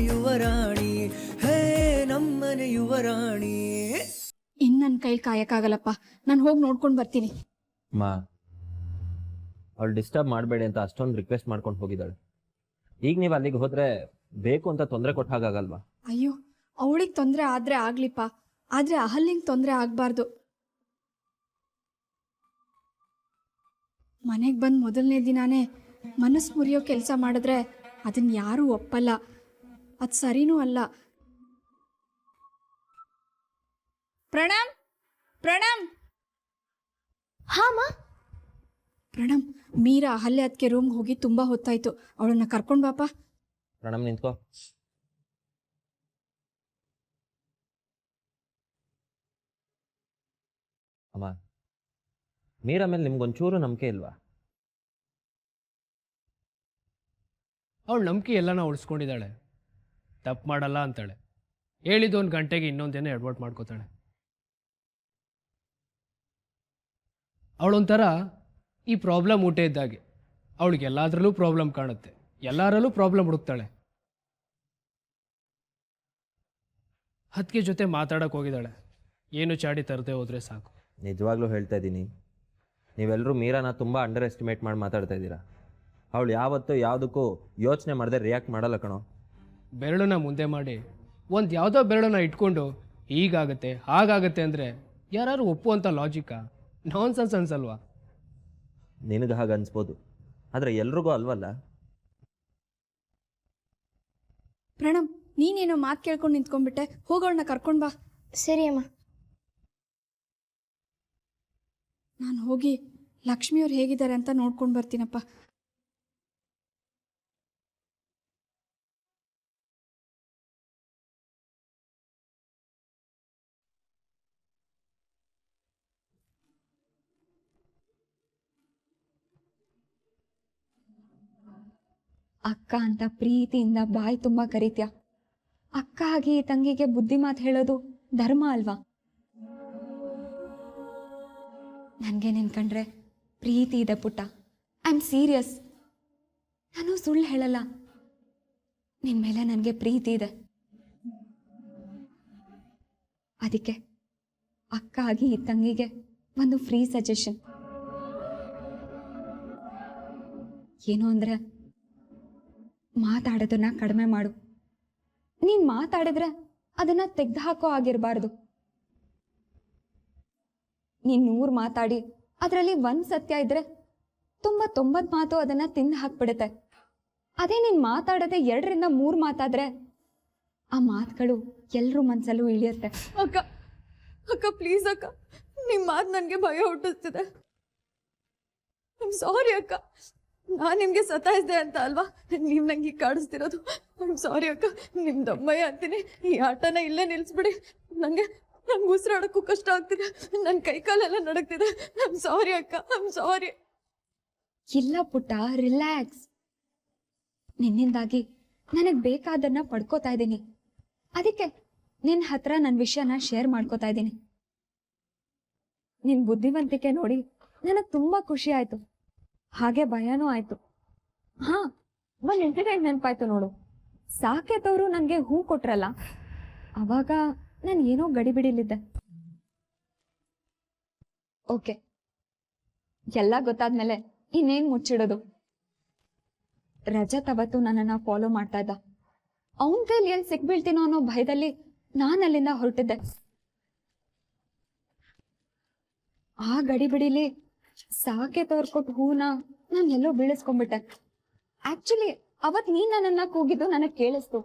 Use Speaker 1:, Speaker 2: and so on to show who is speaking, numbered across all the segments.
Speaker 1: ಯುವರಾಣಿ, ಹೇ ನಮ್ಮನೆ ಯುವರಾಣಿ.
Speaker 2: ಇನ್ನು ನನ್ನ ಕೈಲಿ ಕಾಯಕ್ಕಾಗಲ್ಲಪ್ಪ, ನಾನು ಹೋಗಿ ನೋಡ್ಕೊಂಡು ಬರ್ತೀನಿ.
Speaker 3: ಮಾ, ಅವಳು ಡಿಸ್ಟರ್ಬ್ ಮಾಡಬೇಡಿ ಅಂತ ಅಷ್ಟೊಂದು ರಿಕ್ವೆಸ್ಟ್ ಮಾಡ್ಕೊಂಡು ಹೋಗಿದ್ದಾಳೆ. ಈಗ ನೀವು ಅಲ್ಲಿಗೆ ಹೋದ್ರೆ ಬೇಕು ಅಂತ ತೊಂದರೆ ಕೊಟ್ಟ ಹಾಗಾಗಲ್ವಾ?
Speaker 2: ಅಯ್ಯೋ, ಅವಳಿಗೆ ತೊಂದರೆ ಆದರೆ ಆಗ್ಲಿಪ್ಪ, ಆದರೆ ಅಹಲ್ಯಂಗೆ ತೊಂದರೆ ಆಗಬಾರ್ದು. ಮನೆಗೆ ಬಂದು ಮೊದಲನೇ ದಿನಾನೇ ಮನಸ್ಸು ಮುರಿಯೋ ಕೆಲಸ ಮಾಡಿದ್ರೆ ಅದನ್ನು ಯಾರೂ ಒಪ್ಪಲ್ಲ, ಅದು ಸರಿನೂ ಅಲ್ಲ. ಪ್ರಣಮ್, ಪ್ರಣಮ್.
Speaker 4: ಹಾಂ
Speaker 2: ಪ್ರಣಮ್, ಮೀರಾ ಅಹಲ್ಯ ಅದಕ್ಕೆ ರೂಮ್ಗೆ ಹೋಗಿ ತುಂಬ ಹೊತ್ತಾಯ್ತು, ಅವಳನ್ನ ಕರ್ಕೊಂಡು ಬಾಪ.
Speaker 3: ಪ್ರಣಮ್ ನಿಂತ್ಕೋ. ಅಮ್ಮ, ಮೀರಾ ಮೇಲೆ ನಿಮ್ಗೊಂಚೂರು ನಂಬಿಕೆ ಇಲ್ವಾ?
Speaker 5: ಅವಳು ನಂಬಿಕೆ ಎಲ್ಲನ ಉಳಿಸ್ಕೊಂಡಿದ್ದಾಳೆ, ತಪ್ಪು ಮಾಡಲ್ಲ ಅಂತಾಳೆ. ಹೇಳಿದ್ದು 1 ಗಂಟೆಗೆ ಇನ್ನೊಂದೇನೋ ಎಡ್ವರ್ಟ್ ಮಾಡ್ಕೋತಾಳೆ. ಅವಳೊಂಥರ ಈ ಪ್ರಾಬ್ಲಮ್ ಊಟ ಇದ್ದಾಗೆ, ಅವಳಿಗೆ ಎಲ್ಲದರಲ್ಲೂ ಪ್ರಾಬ್ಲಮ್ ಕಾಣುತ್ತೆ, ಎಲ್ಲರಲ್ಲೂ ಪ್ರಾಬ್ಲಮ್ ಹುಡುಕ್ತಾಳೆ. ಹತ್ಗೆ ಜೊತೆ ಮಾತಾಡೋಕೆ ಹೋಗಿದ್ದಾಳೆ, ಏನು ಚಾಡಿ ತರದೆ ಹೋದರೆ ಸಾಕು.
Speaker 3: ನಿಜವಾಗ್ಲೂ ಹೇಳ್ತಾ ಇದ್ದೀನಿ, ನೀವೆಲ್ಲರೂ ಮೀರಾನ ತುಂಬ ಅಂಡರ್ ಎಸ್ಟಿಮೇಟ್ ಮಾಡಿ ಮಾತಾಡ್ತಾ ಇದ್ದೀರಾ. ಅವಳು ಯಾವತ್ತೂ ಯಾವುದಕ್ಕೂ ಯೋಚನೆ ಮಾಡದೆ ರಿಯಾಕ್ಟ್ ಮಾಡಲ್ಲ ಕಣೋ.
Speaker 5: ಬೆರಳನ್ನ ಮುಂದೆ ಮಾಡಿ ಒಂದು ಯಾವುದೋ ಬೆರಳನ್ನ ಇಟ್ಕೊಂಡು ಹೀಗಾಗತ್ತೆ ಹಾಗಾಗತ್ತೆ ಅಂದರೆ ಯಾರು ಒಪ್ಪುವಂಥ ಲಾಜಿಕಾ? ನಾನ್ಸೆನ್ಸ್ ಅನ್ಸಲ್ವಾ?
Speaker 3: ನಿನಗೆ ಹಾಗೆ ಅನ್ಸ್ಬೋದು, ಆದರೆ ಎಲ್ರಿಗೂ ಅಲ್ವಲ್ಲ.
Speaker 2: ಪ್ರಣಮ್, ನೀನೇನೋ ಮಾತು ಕೇಳ್ಕೊಂಡು ನಿಂತ್ಕೊಂಡ್ಬಿಟ್ಟೆ, ಹೋಗೋಳನ್ನ ಕರ್ಕೊಂಡು ಬಾ.
Speaker 4: ಸರಿ ಅಮ್ಮ.
Speaker 2: ನಾನು ಹೋಗಿ ಲಕ್ಷ್ಮಿಯವ್ರು ಹೇಗಿದ್ದಾರೆ ಅಂತ ನೋಡ್ಕೊಂಡು ಬರ್ತೀನಪ್ಪ.
Speaker 6: ಅಕ್ಕ ಅಂತ ಪ್ರೀತಿಯಿಂದ ಬಾಯಿ ತುಂಬ ಕರೀತ್ಯ. ಅಕ್ಕ ಆಗಿ ತಂಗಿಗೆ ಬುದ್ಧಿ ಮಾತು ಹೇಳೋದು ಧರ್ಮ ಅಲ್ವಾ? ನನಗೆ ನಿನ್ಕಂಡ್ರೆ ಪ್ರೀತಿ ಇದೆ ಪುಟ್ಟ. I am serious. ನಾನು ಸುಳ್ಳು ಹೇಳಲ್ಲ. ನಿನ್ನ ಮೇಲೆ ನನಗೆ ಪ್ರೀತಿ ಇದೆ. ಅದಕ್ಕೆ ಅಕ್ಕ ಆಗಿ ಈ ತಂಗಿಗೆ ಒಂದು ಫ್ರೀ ಸಜೆಷನ್ ಏನು ಅಂದರೆ, ಮಾತಾಡೋದನ್ನ ಕಡಿಮೆ ಮಾಡು. ನೀನು ಮಾತಾಡಿದ್ರೆ ಅದನ್ನ ತೆಗೆದು ಹಾಕೋ ಆಗಿರಬಾರ್ದು. ನೀನು 100 ಮಾತಾಡಿ ಅದರಲ್ಲಿ 1 ಸತ್ಯ ಇದ್ರೆ 90 ಮಾತು ಅದನ್ನ ತಿಂದು ಹಾಕ್ಬಿಡುತ್ತೆ. ಅದೇ ನೀನು ಮಾತಾಡದೆ 2ರಿಂದ 3 ಮಾತಾದ್ರೆ ಆ ಮಾತುಗಳು ಎಲ್ಲರೂ ಮನಸ್ಸಲ್ಲೂ ಇಳಿಯುತ್ತೆ.
Speaker 2: ಅಕ್ಕ, ಅಕ್ಕ ಪ್ಲೀಸ್ ಅಕ್ಕ, ನಿಮ್ಮ ಮಾತು ನನಗೆ ಭಯ ಹುಟ್ಟಿಸ್ತಿದೆ. ಐ ಆಮ್ ಸಾರಿ ಅಕ್ಕ, ನಾನು ನಿಮಗೆ ಸತಾಯಿಸಿದೆ ಅಂತ ಅಲ್ವಾ ನೀವು ನಂಗೆ ಕಾಡಿಸ್ತಿರೋದು. ಐ ಆಮ್ ಸಾರಿ ಅಕ್ಕ, ನಿಮ್ಮ ದಮ್ಮಯ್ಯ ಅಂತೀನಿ. ಈ ಆಟನ ಇಲ್ಲೇ ನಿಲ್ಲಿಸ್ಬಿಡಿ. ನಂಗೆ ಉಸಿರಾಡೋಕ್ಕೂ ಕಷ್ಟ ಆಗ್ತಿದೆ, ನನ್ನ ಕೈಕಾಲೆಲ್ಲ ನಡಕ್ತಿದೆ. ಐ ಆಮ್ ಸಾರಿ ಅಕ್ಕ, ಐ ಆಮ್ ಸಾರಿ.
Speaker 6: ಇಲ್ಲ ಪುಟ್ಟ, ರಿಲ್ಯಾಕ್ಸ್. ನಿನ್ನಿಂದಾಗಿ ನನಗೆ ಬೇಕಾದನ್ನ ಪಡ್ಕೋತಾ ಇದ್ದೀನಿ. ಅದಕ್ಕೆ ನಿನ್ನ ಹತ್ರ ನನ್ನ ವಿಷಯನ ಶೇರ್ ಮಾಡ್ಕೋತಾ ಇದ್ದೀನಿ. ನಿನ್ನ ಬುದ್ಧಿವಂತಿಕೆ ನೋಡಿ ನನಗೆ ತುಂಬ ಖುಷಿ ಆಯಿತು, ಹಾಗೆ ಭಯನೂ ಆಯಿತು. ಹಾಂ, ಒಂದು ಇನ್ಸಿಡೆಂಟ್ ನೆನಪಾಯ್ತು ನೋಡು. ಸಾಕೇತವರು ನನಗೆ ಹೂ ಕೊಟ್ರಲ್ಲ, ಅವಾಗ ನಾನು ಏನೋ ಗಡಿಬಿಡಿಲಿದ್ದೆ. ಓಕೆ, ಎಲ್ಲ ಗೊತ್ತಾದ್ಮೇಲೆ ಇನ್ನೇನು ಮುಚ್ಚಿಡೋದು. ರಜತ್ ಅವತ್ತು ನನ್ನನ್ನು ಫಾಲೋ ಮಾಡ್ತಾ ಇದ್ದ. ಅವನ ಕೈಲಿ ಎಲ್ಲಿ ಸಿಕ್ಬೀಳ್ತೀನೋ ಅನ್ನೋ ಭಯದಲ್ಲಿ ನಾನು ಅಲ್ಲಿಂದ ಹೊರಟಿದ್ದೆ. ಆ ಗಡಿಬಿಡಿಲಿ ಸಾಕೇತವ್ರು ಕೊಟ್ಟು ಹೂನ ನಾನು ಎಲ್ಲೋ ಬೀಳಿಸ್ಕೊಂಡ್ಬಿಟ್ಟೆ. ಆಕ್ಚುಲಿ ಅವತ್ ನೀನ್ ನನ್ನನ್ನ ಕೂಗಿದ್ದು ನನಗೆ ಕೇಳಿಸ್ತು.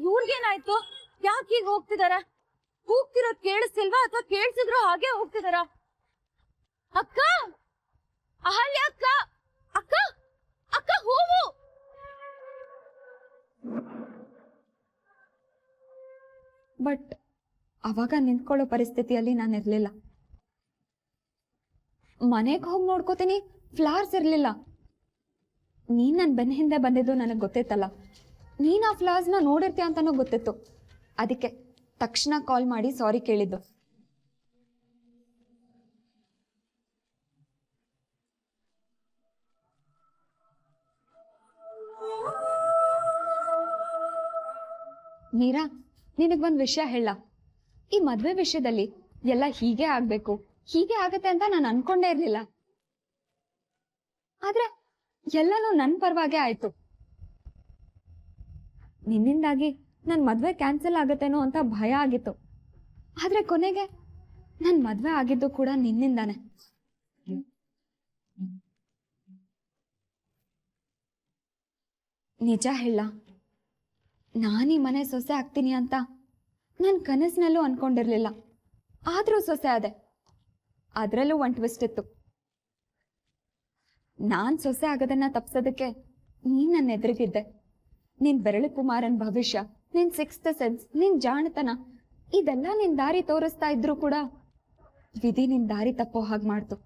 Speaker 4: ಇವ್ರಿಗೇನಾಯ್ತು? ಯಾಕೆ ಈಗ ಹೋಗ್ತಿದಾರ? ಕೂಗ್ತಿರೋದ್ ಕೇಳಿಸ್ತಿಲ್ವಾ ಅಥವಾ ಕೇಳಿಸಿದ್ರು ಹಾಗೆ ಹೋಗ್ತಿದಾರ? ಅಕ್ಕ, ಅಹಲ್ಯ ಅಕ್ಕ, ಅಕ್ಕ, ಅಕ್ಕ ಹೂವು.
Speaker 6: ಬಟ್ ಅವಾಗ ನಿಂತ್ಕೊಳ್ಳೋ ಪರಿಸ್ಥಿತಿಯಲ್ಲಿ ನಾನು ಇರ್ಲಿಲ್ಲ. ಮನೆಗೆ ಹೋಗಿ ನೋಡ್ಕೋತೀನಿ, ಫ್ಲವರ್ಸ್ ಇರ್ಲಿಲ್ಲ. ನೀನ್ ನನ್ನ ಬೆನ್ನ ಹಿಂದೆ ಬಂದಿದ್ದು ನನಗೆ ಗೊತ್ತಿತ್ತಲ್ಲ, ನೀನ್ ಆ ಫ್ಲವರ್ಸ್ನ ನೋಡಿರ್ತೀಯ ಅಂತಾನೂ ಗೊತ್ತಿತ್ತು. ಅದಕ್ಕೆ ತಕ್ಷಣ ಕಾಲ್ ಮಾಡಿ ಸಾರಿ ಕೇಳಿದ್ದು. ಮೀರಾ, ನಿನಗೊಂದು ವಿಷಯ ಹೇಳ. ಈ ಮದ್ವೆ ವಿಷಯದಲ್ಲಿ ಎಲ್ಲ ಹೀಗೆ ಆಗ್ಬೇಕು, ಹೀಗೆ ಆಗತ್ತೆ ಅಂತ ನಾನು ಅನ್ಕೊಂಡೇ ಇರ್ಲಿಲ್ಲ. ಆದ್ರೆ ಎಲ್ಲನೂ ನನ್ ಪರವಾಗೇ ಆಯ್ತು. ನಿನ್ನಿಂದಾಗಿ ನನ್ ಮದ್ವೆ ಕ್ಯಾನ್ಸಲ್ ಆಗತ್ತೇನೋ ಅಂತ ಭಯ ಆಗಿತ್ತು. ಆದ್ರೆ ಕೊನೆಗೆ ನನ್ ಮದ್ವೆ ಆಗಿದ್ದು ಕೂಡ ನಿನ್ನಿಂದಾನೆ. ನಿಜ ಹೇಳ, ನಾನೀ ಮನೆ ಸೊಸೆ ಆಗ್ತೀನಿ ಅಂತ ನನ್ ಕನಸಿನಲ್ಲೂ ಅನ್ಕೊಂಡಿರ್ಲಿಲ್ಲ. ಆದ್ರೂ ಸೊಸೆ ಆದೆ. ಅದ್ರಲ್ಲೂ ಒಂದು ಟ್ವಿಸ್ಟ್ ಇತ್ತು. ನಾನ್ ಸೊಸೆ ಆಗೋದನ್ನ ತಪ್ಸೋದಕ್ಕೆ ನೀನ್ ನನ್ನ ಎದುರಿಗಿದ್ದೆ. ನಿನ್ ಬೆರಳು ಕುಮಾರನ್ ಭವಿಷ್ಯ, ನಿನ್ ಸಿಕ್ಸ್ತ್ ಸೆನ್ಸ್, ನಿನ್ ಜಾಣತನ ಇದೆಲ್ಲ ನಿನ್ ದಾರಿ ತೋರಿಸ್ತಾ ಇದ್ರು ಕೂಡ ವಿಧಿ ನಿನ್ ದಾರಿ ತಪ್ಪೋ ಹಾಗೆ ಮಾಡ್ತು.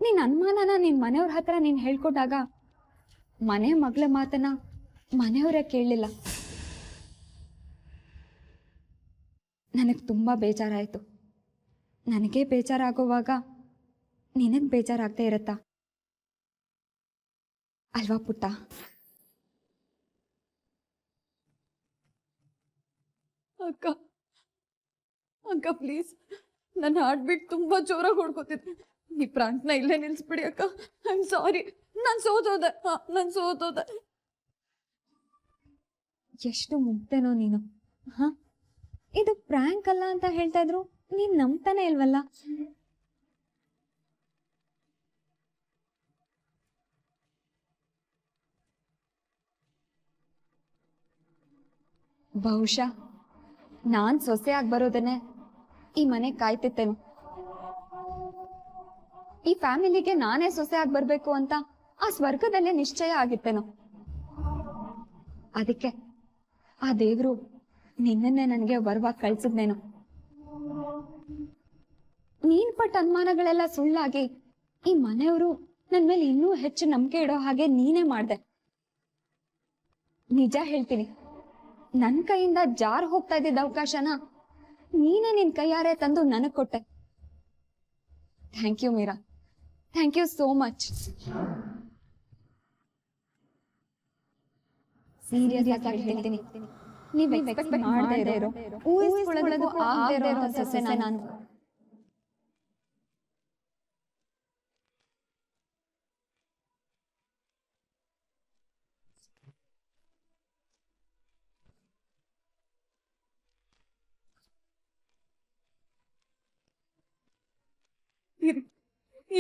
Speaker 6: ನಿನ್ ಅನುಮಾನನ ನಿನ್ ಮನೆಯವ್ರ ಹತ್ರ ನೀನ್ ಹೇಳ್ಕೊಟ್ಟಾಗ ಮನೆ ಮಗಳ ಮಾತನ್ನ ಮನೆಯವರೇ ಕೇಳಲಿಲ್ಲ. ನನಗ್ ತುಂಬಾ ಬೇಜಾರಾಯ್ತು. ನನಗೆ ಬೇಜಾರಾಗುವಾಗ ನಿನಗ್ ಬೇಜಾರಾಗ್ತಾ ಇರತ್ತಾ ಅಲ್ವಾ ಪುಟ್ಟ?
Speaker 2: ಅಕ್ಕ ಅಕ್ಕ ಪ್ಲೀಸ್, ನನ್ನ ಹಾರ್ಟ್ ಬೀಟ್ ತುಂಬಾ ಜೋರಾಗಿ ಹೊಡ್ಕೋತಿದ್ದೆ. ಈ ಪ್ರಾಂಕ್ನ ಇಲ್ಲೇ ನಿಲ್ಸ್ಬಿಡಿ ಅಕ್ಕ. ಐ ಆಮ್ ಸಾರಿ, ನಾನು ಸೋತೋದೆ.
Speaker 6: ಎಷ್ಟು ಮುಗ್ದೇನೋ ನೀನು. ಹ, ಇದು ಪ್ರ್ಯಾಂಕ್ ಅಲ್ಲ ಅಂತ ಹೇಳ್ತಾ ಇದ್ರು, ನೀನ್ ನಂಬ್ತಾನೆ ಇಲ್ವಲ್ಲ. ಬಹುಶಃ ನಾನ್ ಸೊಸೆಯಾಗಿ ಬರೋದನ್ನೇ ಈ ಮನೆ ಕಾಯ್ತಿತ್ತೇನು. ಈ ಫ್ಯಾಮಿಲಿಗೆ ನಾನೇ ಸೊಸೆಯಾಗಿ ಬರ್ಬೇಕು ಅಂತ ಆ ಸ್ವರ್ಗದಲ್ಲೇ ನಿಶ್ಚಯ ಆಗಿತ್ತೇನೋ. ಅದಕ್ಕೆ ಆ ದೇವ್ರು ನಿನ್ನನ್ನೇ ನನಗೆ ವರವಾಗಿ ಕಳ್ಸಿದ್ನೇನೋ. ನೀನ್ ಪಟ್ಟ ಅನುಮಾನಗಳೆಲ್ಲ ಸುಳ್ಳಾಗಿ ಈ ಮನೆಯವರು ನನ್ ಮೇಲೆ ಇನ್ನೂ ಹೆಚ್ಚು ನಂಬಿಕೆ ಇಡೋ ಹಾಗೆ ನೀನೇ ಮಾಡ್ದೆ. ನಿಜ ಹೇಳ್ತೀನಿ, ನನ್ ಕೈಯಿಂದ ಜಾರ್ ಹೋಗ್ತಾ ಇದ್ದಿದ್ದ ಅವಕಾಶನ ನೀನೇ ನಿನ್ ಕೈಯಾರೆ ತಂದು ನನಗ್ ಕೊಟ್ಟೆ. Thank you Meera, thank you so much. Serious ಆಗಿ ಹೇಳ್ತೀನಿ, ನೀವ್ ಎಕ್ಸ್ಪೆಕ್ಟ್ ಮಾಡದೇ ಇರೋ, ಊಹಿಸ್ಕೊಳ್ಳೋದಕ್ಕೂ ಆಗದೇ ಇರೋ ಸೊಸೆನ ನಾನು.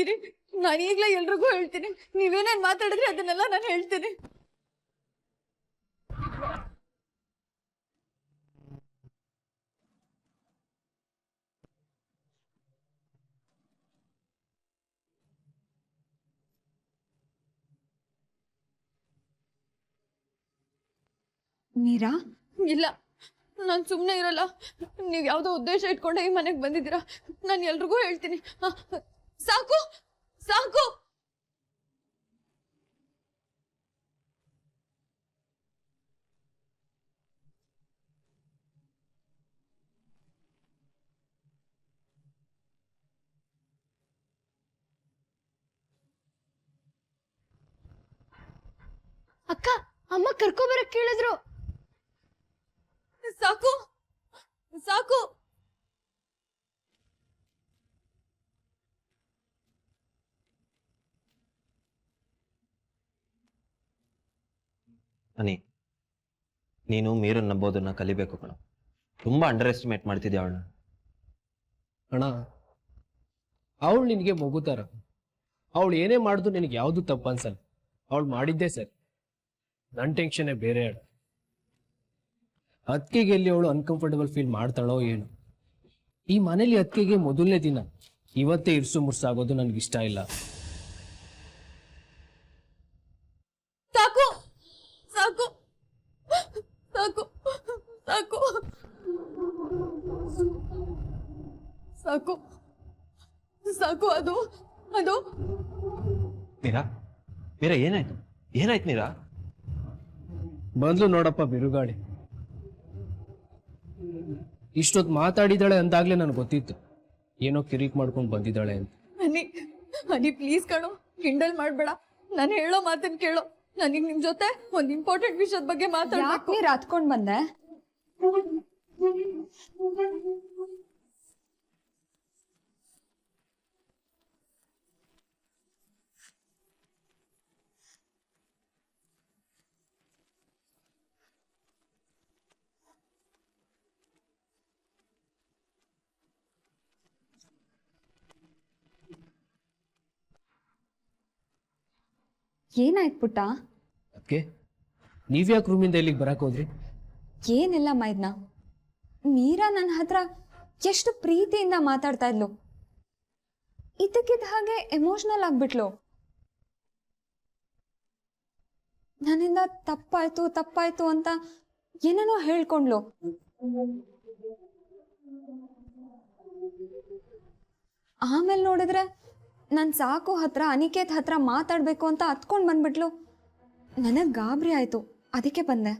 Speaker 2: ಇರಿ, ನಾನು ಈಗ್ಲೇ ಎಲ್ರಿಗೂ ಹೇಳ್ತೀನಿ. ನೀವೇನೇನ್ ಮಾತಾಡಿದ್ರಿ ಅದನ್ನೆಲ್ಲ ನಾನು ಹೇಳ್ತೀನಿ.
Speaker 6: ಮೀರಾ,
Speaker 2: ಇಲ್ಲ, ನಾನು ಸುಮ್ಮನೆ ಇರಲ್ಲ. ನೀವು ಯಾವುದೋ ಉದ್ದೇಶ ಇಟ್ಕೊಂಡೆ ಈ ಮನೆಗೆ ಬಂದಿದ್ದೀರಾ. ನಾನು ಎಲ್ರಿಗೂ ಹೇಳ್ತೀನಿ. ಸಾಕು ಸಾಕು.
Speaker 4: ಅಕ್ಕ, ಅಮ್ಮ ಕರ್ಕೊಬರಕ್ ಕೇಳಿದ್ರು.
Speaker 2: ಸಾಕು ಸಾಕು.
Speaker 3: ಅನಿ, ನೀನು ಮೀರನ್ ನಂಬೋದನ್ನ ಕಲಿಬೇಕು ಕಣ. ತುಂಬಾ ಅಂಡರ್ ಎಸ್ಟಿಮೇಟ್ ಮಾಡ್ತಿದ್ದೆ ಅವಳನ್ನ.
Speaker 5: ಅಣ್ಣ, ಅವಳು ನಿನಗೆ ಮಗುತಾರ. ಅವಳು ಏನೇ ಮಾಡಿದ್ರು ನಿನಗೆ ಯಾವುದು ತಪ್ಪು ಅನ್ಸಲ್ಲ. ಅವಳು ಮಾಡಿದ್ದೇ ಸರಿ. ನನ್ನ ಟೆನ್ಷನ್ನೇ ಬೇರೆ ಅಣ್ಣ. ಅತ್ತಿಗೆಗೆ ಎಲ್ಲಿ ಅವಳು ಅನ್ಕಂಫರ್ಟಬಲ್ ಫೀಲ್ ಮಾಡ್ತಾಳೋ ಏನು. ಈ ಮನೇಲಿ ಅತ್ತಿಗೆಗೆ ಮೊದಲನೇ ದಿನ ಇವತ್ತೇ ಇರ್ಸು ಮುರ್ಸಾಗೋದು ನನಗಿಷ್ಟ ಇಲ್ಲ.
Speaker 2: ಸಾಕು ಸಾಕು ಸಾಕು ಸಾಕು ಸಾಕು ಸಾಕು. ಅದು ಅದು
Speaker 3: ಮೀರಾ, ಮೀರಾ ಏನಾಯ್ತು? ಏನಾಯ್ತು ಮೀರಾ?
Speaker 5: ಬಂದ್ಲು ನೋಡಪ್ಪ ಬಿರುಗಾಳಿ. ಇಷ್ಟೊತ್ತು ಮಾತಾಡಿದಾಳೆ ಅಂದಾಗ್ಲೇ ನನಗೆ ಗೊತ್ತಿತ್ತು ಏನೋ ಕಿರಿಕ್ ಮಾಡ್ಕೊಂಡು ಬಂದಿದ್ದಾಳೆ ಅಂತ.
Speaker 2: ಹನಿ ಹನಿ ಪ್ಲೀಸ್ ಕಣೋ, ಕಿಂಡಲ್ ಮಾಡಬೇಡ. ನಾನು ಹೇಳೋ ಮಾತನ್ನ ಕೇಳೋ. ನನಗೆ ನಿಮ್ ಜೊತೆ ಒಂದ್ ಇಂಪಾರ್ಟೆಂಟ್ ವಿಷಯದ ಬಗ್ಗೆ
Speaker 6: ಯಾಕೆ
Speaker 2: ಮಾತಾಡ್ಬೇಕು.
Speaker 6: ನೀರ್ ಹತ್ಕೊಂಡ್ ಬಂದೆ? ಏನಾಯ್ತು ಪುಟ್ಟ?
Speaker 5: ಅದಕ್ಕೆ ನೀವ್ಯಾಕೆ ರೂಮಿಂದ ಇಲ್ಲಿಗೆ ಬರಕ್ ಹೋದ್ರಿ?
Speaker 6: ಏನಿಲ್ಲ ಮೈದ್ನ, ಮೀರಾ ನನ್ನ ಹತ್ರ ಎಷ್ಟು ಪ್ರೀತಿಯಿಂದ ಮಾತಾಡ್ತಾ ಇದ್ಲು, ಇದಕ್ಕಿದ್ದ ಹಾಗೆ ಎಮೋಷನಲ್ ಆಗ್ಬಿಟ್ಲು. ನನ್ನಿಂದ ತಪ್ಪಾಯ್ತು ಅಂತ ಏನೇನೋ ಹೇಳ್ಕೊಂಡ್ಲು. ಆಮೇಲೆ ನೋಡಿದ್ರೆ ನನ್ ಸಾಕು ಹತ್ರ ಅನಿಕೇತ್ ಹತ್ರ ಮಾತಾಡ್ಬೇಕು ಅಂತ ಹತ್ಕೊಂಡ್ ಬಂದ್ಬಿಟ್ಲು. ನನಗ್ ಗಾಬರಿ ಆಯ್ತು, ಅದಕ್ಕೆ ಬಂದೆ.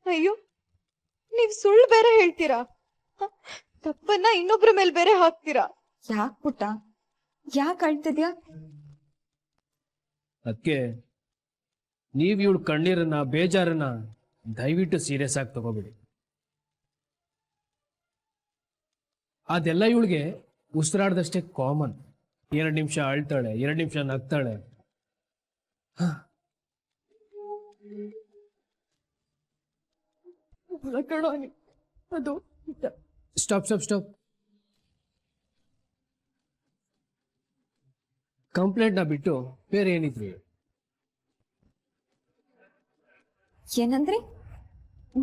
Speaker 2: ಅಯ್ಯೋ, ನೀವ್ ಸುಳ್ಳು ಬೇರೆ ಹೇಳ್ತೀರಾ, ತಪ್ಪನ್ನ ಇನ್ನೊಬ್ರ ಮೇಲೆ ಬೇರೆ ಹಾಕ್ತೀರಾ.
Speaker 6: ಯಾಕ್ ಪುಟ್ಟ, ಯಾಕೆ ಅಳ್ತಿದ್ಯಾ?
Speaker 5: ಅದಕ್ಕೆ ನೀವ್ ಇವಳು ಕಣ್ಣೀರನ್ನ ಬೇಜಾರನ್ನ ದಯವಿಟ್ಟು ಸೀರಿಯಸ್ ಆಗಿ ತಗೋಬೇಡಿ. ಅದೆಲ್ಲ ಇವಳಿಗೆ ಉಸಿರಾಡ್ದಷ್ಟೇ ಕಾಮನ್. 2 ನಿಮಿಷ ಅಳ್ತಾಳೆ, 2 ನಿಮಿಷ ನಗ್ತಾಳೆ.
Speaker 2: ಅದು
Speaker 5: ಸ್ಟಾಪ್. ಕಂಪ್ಲೇಂಟ್ನ ಬಿಟ್ಟು ಬೇರೆ ಏನಿದ್ರು?
Speaker 6: ಏನಂದ್ರಿ?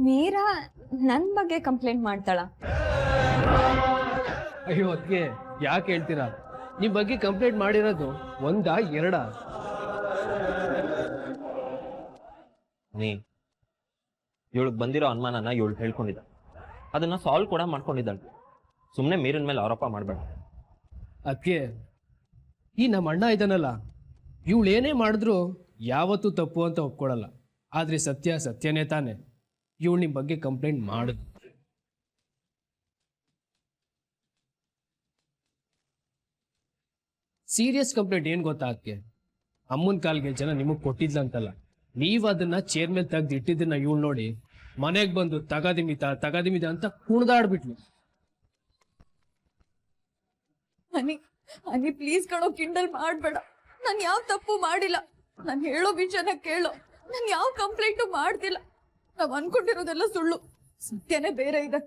Speaker 6: ಮೀರಾ ನನ್ ಬಗ್ಗೆ ಕಂಪ್ಲೇಂಟ್ ಮಾಡ್ತಾಳ?
Speaker 5: ಅಯ್ಯೋ ಅದಕ್ಕೆ ಯಾಕೆ ಹೇಳ್ತೀರಾ? ನಿಮ್ ಬಗ್ಗೆ ಕಂಪ್ಲೇಂಟ್ ಮಾಡಿರೋದು 1 2?
Speaker 3: ನೀ ಇವಳಿಗೆ ಬಂದಿರೋ ಅನುಮಾನನ ಇವಳು ಹೇಳ್ಕೊಂಡಿದ್ದ, ಅದನ್ನ ಸಾಲ್ವ್ ಕೂಡ ಮಾಡ್ಕೊಂಡಿದ್ದಾಳೆ. ಸುಮ್ಮನೆ ಮೀರಿನ ಮೇಲೆ ಆರೋಪ ಮಾಡಬೇಡ.
Speaker 5: ಅದಕ್ಕೆ ಈ ನಮ್ಮ ಅಣ್ಣ ಇದಾನಲ್ಲ, ಇವಳು ಏನೇ ಮಾಡಿದ್ರು ಯಾವತ್ತೂ ತಪ್ಪು ಅಂತ ಒಪ್ಕೊಳ್ಳಲ್ಲ. ಆದ್ರೆ ಸತ್ಯನೇ ತಾನೆ. ಇವಳು ನಿಮ್ ಬಗ್ಗೆ ಕಂಪ್ಲೇಂಟ್ ಮಾಡುದು. ಸೀರಿಯಸ್ ಕಂಪ್ಲೇಂಟ್ ಏನ್ ಗೊತ್ತಾ? ಅದಕ್ಕೆ ಅಮ್ಮನ ಕಾಲ್ಗೆ ಜನ ನಿಮಗ್ ಕೊಟ್ಟಿದ್ಲಂತಲ್ಲ, ನೀವ್ ಅದನ್ನ ಚೇರ್ ಮೇಲೆ ತೆಗ್ದು ಇಟ್ಟಿದ್ದನ್ನ ಇವಳು ನೋಡಿ ಮನೆಗ್ ಬಂದು ತಗದಿಮಿತ ಅಂತ ಕುಣ್ದಾಡ್ಬಿಟ್ಲು.
Speaker 2: ಅನಿ ಪ್ಲೀಸ್ ಕಣೋ, ಕಿಂಡಲ್ ಮಾಡ್ಬೇಡ. ನಾನು ಯಾವ ತಪ್ಪು ಮಾಡಿಲ್ಲ. ನಾನು ಹೇಳೋ ವಿಷಯನ ಕೇಳೋ. ನಾನು ಯಾವ ಕಂಪ್ಲೇಂಟು ಮಾಡ್ತಿಲ್ಲ. ನಾವ್ ಅನ್ಕೊಂಡಿರೋದೆಲ್ಲ ಸುಳ್ಳು, ಸತ್ಯನೇ ಬೇರೆ ಇದೆ.